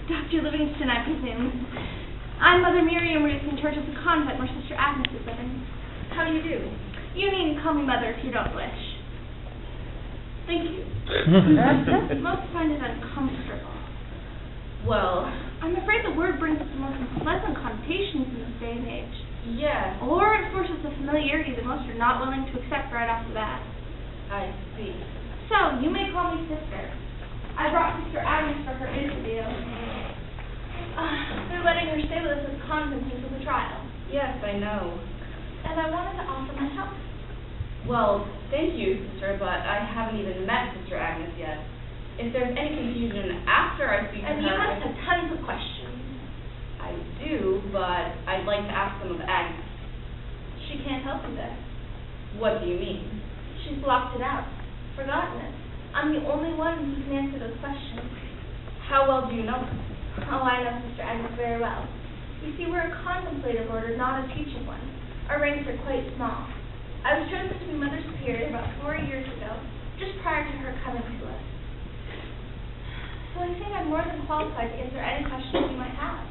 Dr. Livingston, I presume. I'm Mother Miriam Ruth, in charge of the convent where Sister Agnes is living. How do you do? You needn't call me Mother if you don't wish. Thank you. Most find it uncomfortable. Well, I'm afraid the word brings the most unpleasant connotations in this day and age. yes. Or it forces a familiarity that most are not willing to accept right off the bat. I see. So, you may call me Sister. I brought Sister Agnes for her interview. They're letting her stay with us as convent until the trial. Yes, I know. And I wanted to offer my help. Well, thank you, Sister, but I haven't even met Sister Agnes yet. If there's any confusion after I speak to her... And you must have tons of questions. I do, but I'd like to ask them of Agnes. She can't help you there. What do you mean? She's blocked it out. Forgotten it. I'm the only one who can answer those questions. How well do you know her? Oh, I know Sister Agnes very well. You see, we're a contemplative order, not a teaching one. Our ranks are quite small. I was chosen to be Mother Superior about 4 years ago, just prior to her coming to us. So I think I'm more than qualified to answer any questions you might have.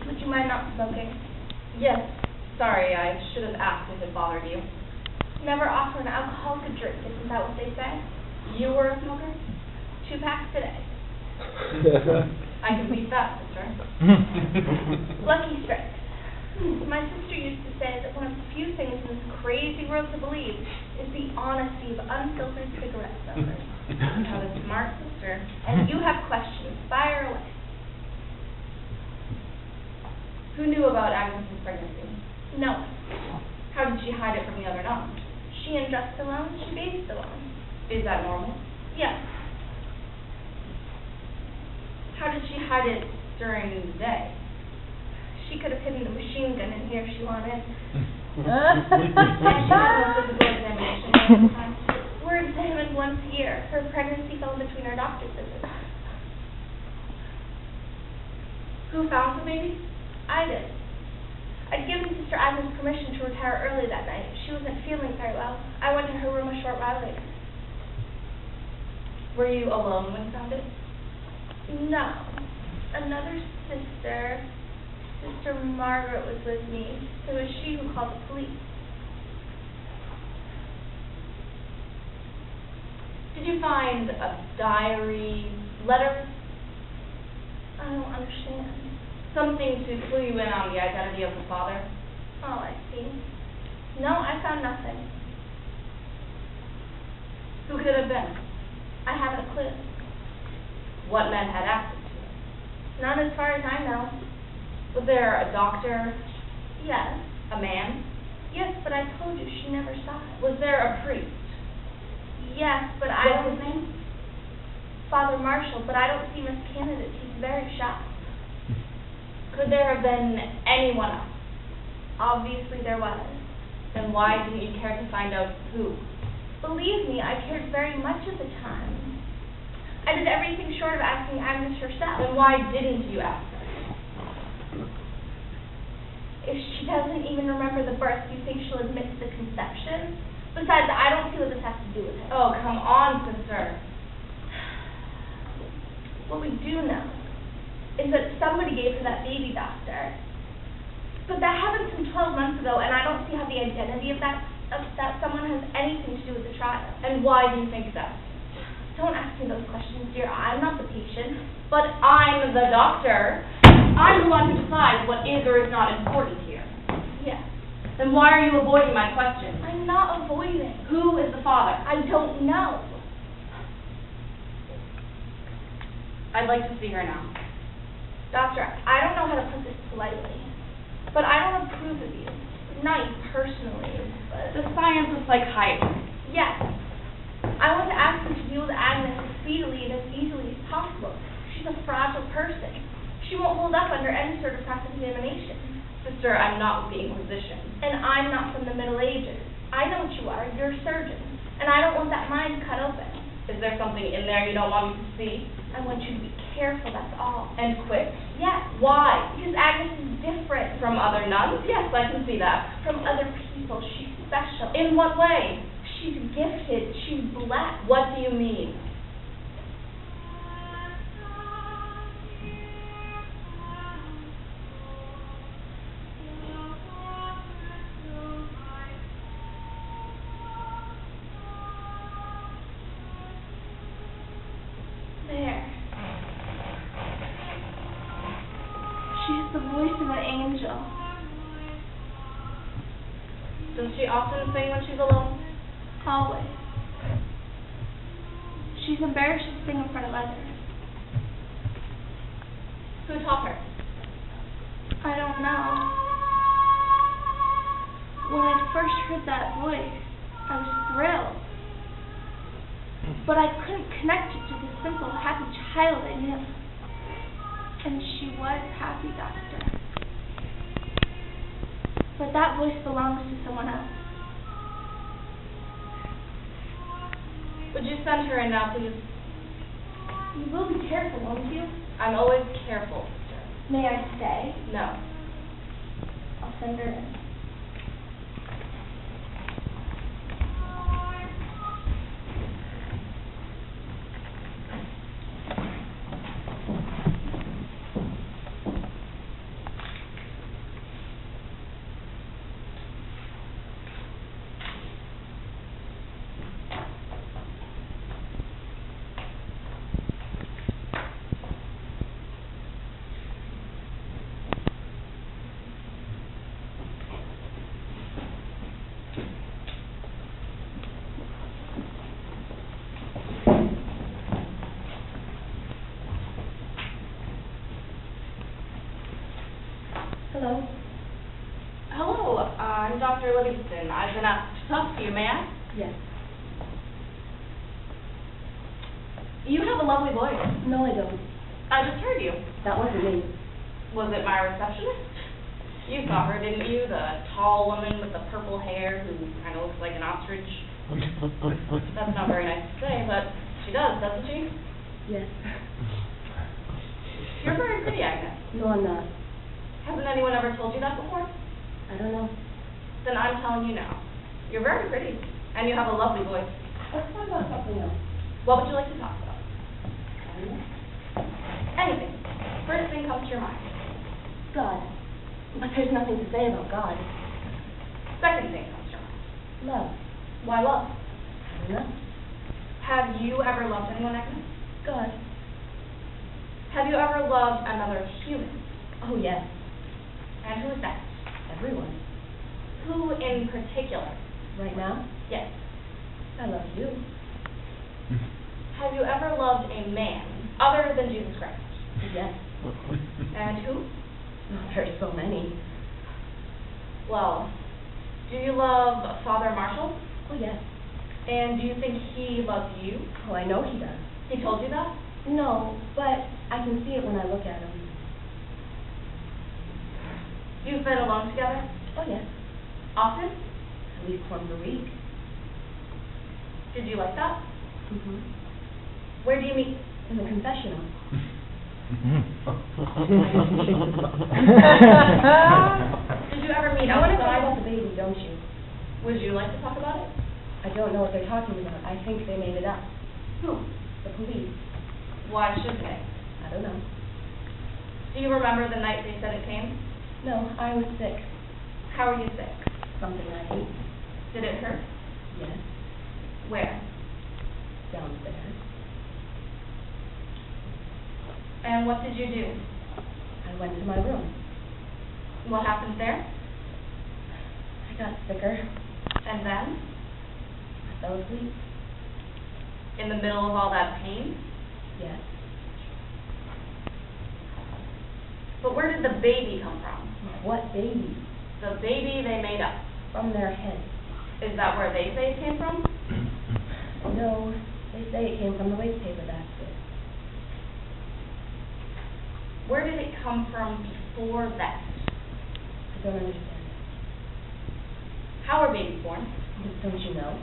Would you mind not smoking? Yes. Sorry, I should have asked if it bothered you. Never offer an alcoholic drink, isn't that what they say? You were a smoker? 2 packs a day. I can beat that, Sister. Lucky strike. My sister used to say that one of the few things in this crazy world to believe is the honesty of unfiltered cigarette smokers. How a smart sister. And you have questions. Fire away. Who knew about Agnes's pregnancy? No one. How did she hide it from the other nuns? She undressed alone. She bathed alone. Is that normal? Yes. How did she hide it during the day? She could have hidden the machine gun in here if she wanted. And she had no physical examination at the time. We're examined once a year. Her pregnancy fell between our doctor's visits. Who found the baby? I did. I'd given Sister Agnes permission to retire early that night. She wasn't feeling very well. I went to her room a short while later. Were you alone when you found it? No. Another sister, Sister Margaret, was with me. It was she who called the police. Did you find a diary, letter? I don't understand. Something to clue you in on the identity of the father? Oh, I see. No, I found nothing. Who could it have been? I haven't a clue. What men had access to it? None as far as I know. Was there a doctor? Yes. A man? Yes, but I told you she never saw it. Was there a priest? Yes, but What was his name? Father Marshall, but I don't see Miss Candidate. He's very shy. Could there have been anyone else? Obviously there was. Then why didn't you care to find out who? Believe me, I cared very much at the time. I did everything short of asking Agnes herself. Then why didn't you ask her? If she doesn't even remember the birth, do you think she'll admit to the conception? Besides, I don't see what this has to do with it. Oh, come on, sister. What we do know is that somebody gave her that baby, doctor. But that happened some 12 months ago, and I don't see how the identity of that someone has anything to do with the trial. And why do you think that? Don't ask me those questions, dear. I'm not the patient. But I'm the doctor. I'm the one who decides what is or is not important here. Yes. Then why are you avoiding my question? I'm not avoiding. Who is the father? I don't know. I'd like to see her now. Doctor, I don't know how to put this politely, but I don't approve of you. Not you personally, but... The science is like hiding. Yes. I want to ask you to deal with Agnes as speedily and as easily as possible. She's a fragile person. She won't hold up under any sort of cross-examination. Sister, I'm not with the Inquisition. And I'm not from the Middle Ages. I know what you are. You're a surgeon. And I don't want that mind cut open. Is there something in there you don't want me to see? I want you to be careful, that's all. And quick? Yes. Why? Because Agnes is different. From other nuns? Yes, I can see that. From other people. She's special. In what way? She's gifted. She's blessed. What do you mean? of an angel. Does she often sing when she's alone? Always. She's embarrassed to sing in front of others. Who taught her? I don't know. When I first heard that voice, I was thrilled. But I couldn't connect it to the simple, happy child I knew. And she was happy, Doctor. But that voice belongs to someone else. Would you send her in now, please? You will be careful, won't you? I'm always careful, sister. May I stay? No. I'll send her in. Hello. Hello, I'm Dr. Livingston. I've been asked to talk to you, may I? Yes. You have a lovely voice. No, I don't. I just heard you. That wasn't me. Was it my receptionist? You saw her, didn't you? The tall woman with the purple hair who kind of looks like an ostrich. That's not very nice to say, but she does, doesn't she? Yes. You're very pretty, Agnes. No, I'm not. Hasn't anyone ever told you that before? I don't know. Then I'm telling you now. You're very pretty, and you have a lovely voice. Let's talk about something else. What would you like to talk about? I don't know. Anything. First thing comes to your mind. God. But there's nothing to say about God. Second thing comes to your mind. Love. Why love? I don't know. Have you ever loved anyone, Agnes? God. Have you ever loved another human? Oh, yes. And who is that? Everyone. Who in particular? Right now? Yes. I love you. Have you ever loved a man other than Jesus Christ? Yes. And who? Oh, there's so many. Well, do you love Father Marshall? Oh, yes. And do you think he loves you? Oh, I know he does. He told you that? No, but I can see it when I look at him. You've been alone together? Oh, yes. Often? At least once a week. Did you like that? Mm-hmm. Where do you meet? In the confessional. Did you ever meet You want to talk outside? about the baby, don't you? Would you like to talk about it? I don't know what they're talking about. I think they made it up. Who? The police. Why shouldn't they? I don't know. Do you remember the night they said it came? No, I was sick. How were you sick? Something I ate. Did it hurt? Yes. Where? Downstairs. And what did you do? I went to my room. What happened there? I got sicker. And then? I fell asleep. In the middle of all that pain? Yes. But where did the baby come from? What baby? The baby they made up. From their head. Is that where they say it came from? No, they say it came from the waste paper basket. Where did it come from before that? I don't understand. How are babies born? Don't you know?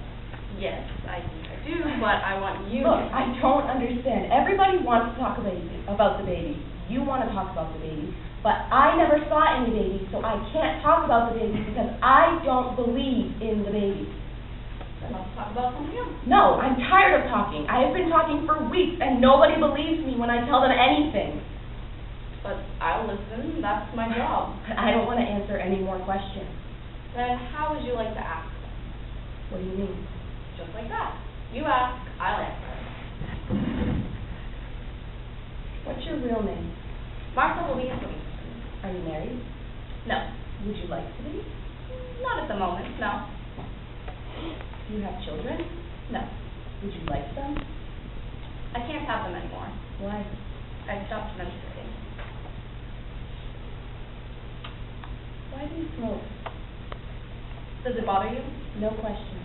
Yes, I think I do, but I want you Look, to. I don't understand. Everybody wants to talk about the baby. You want to talk about the baby. But I never saw any baby, so I can't talk about the baby because I don't believe in the baby. Then let's talk about something else. No, I'm tired of talking. I have been talking for weeks and nobody believes me when I tell them anything. But I'll listen. That's my job. I don't want to answer any more questions. Then how would you like to ask? What do you mean? Just like that. You ask, I'll answer. What's your real name? Martha will be happy. Are you married? No. Would you like to be? Not at the moment, no. Do you have children? No. Would you like them? I can't have them anymore. Why? I stopped menstruating. Why do you smoke? Does it bother you? No question.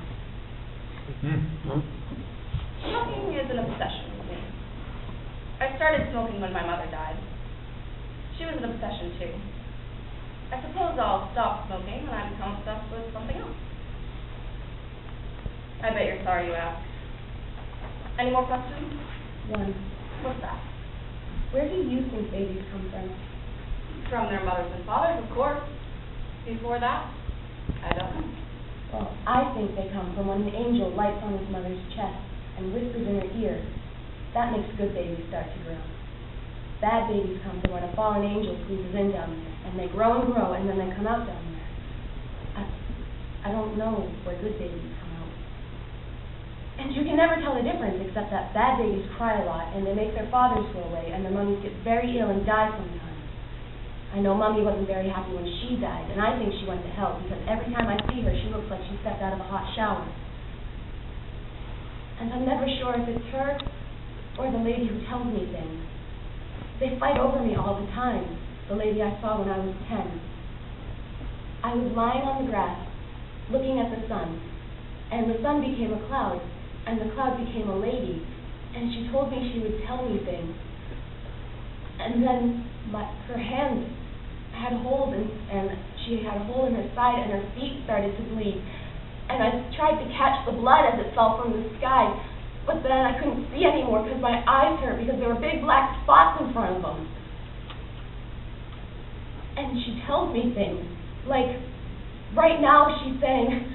Smoking is an obsession with me. I started smoking when my mother died. She was an obsession too. I suppose I'll stop smoking when I become obsessed with something else. I bet you're sorry you asked. Any more questions? One. What's that? Where do you think babies come from? From their mothers and fathers, of course. Before that, I don't know. Well, I think they come from when an angel lights on his mother's chest and whispers in her ear. That makes good babies start to grow. Bad babies come from when a fallen angel squeezes in down there, and they grow, and then they come out down there. I don't know where good babies come out. And you can never tell the difference, except that bad babies cry a lot, and they make their fathers go away, and their mummies get very ill and die sometimes. I know Mummy wasn't very happy when she died, and I think she went to hell, because every time I see her, she looks like she stepped out of a hot shower. And I'm never sure if it's her or the lady who tells me things. They fight over me all the time, the lady I saw when I was 10. I was lying on the grass, looking at the sun, and the sun became a cloud, and the cloud became a lady, and she told me she would tell me things. And then her hand had a hole and she had a hole in her side, and her feet started to bleed. And I tried to catch the blood as it fell from the sky, but then I couldn't see anymore because my eyes hurt because there were big black spots in front of them. And she tells me things, like right now she's saying,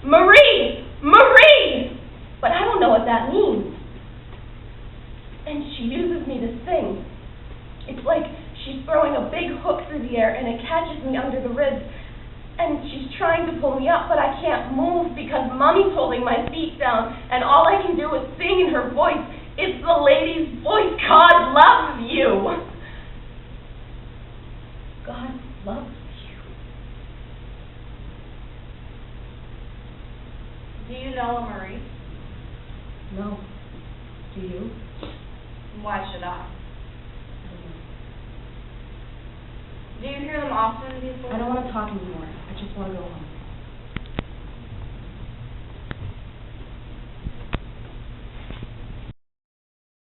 "Marie! Marie!" But I don't know what that means. And she uses me to sing. It's like she's throwing a big hook through the air and it catches me under the ribs. And she's trying to pull me up, but I can't move because Mummy's holding my feet down, and all I can do is sing in her voice. It's the lady's voice. God loves you. God loves you. Do you know a Marie? No. Do you? Why should I? I don't know. Do you hear them often before? I don't want to talk anymore. I just want to go home.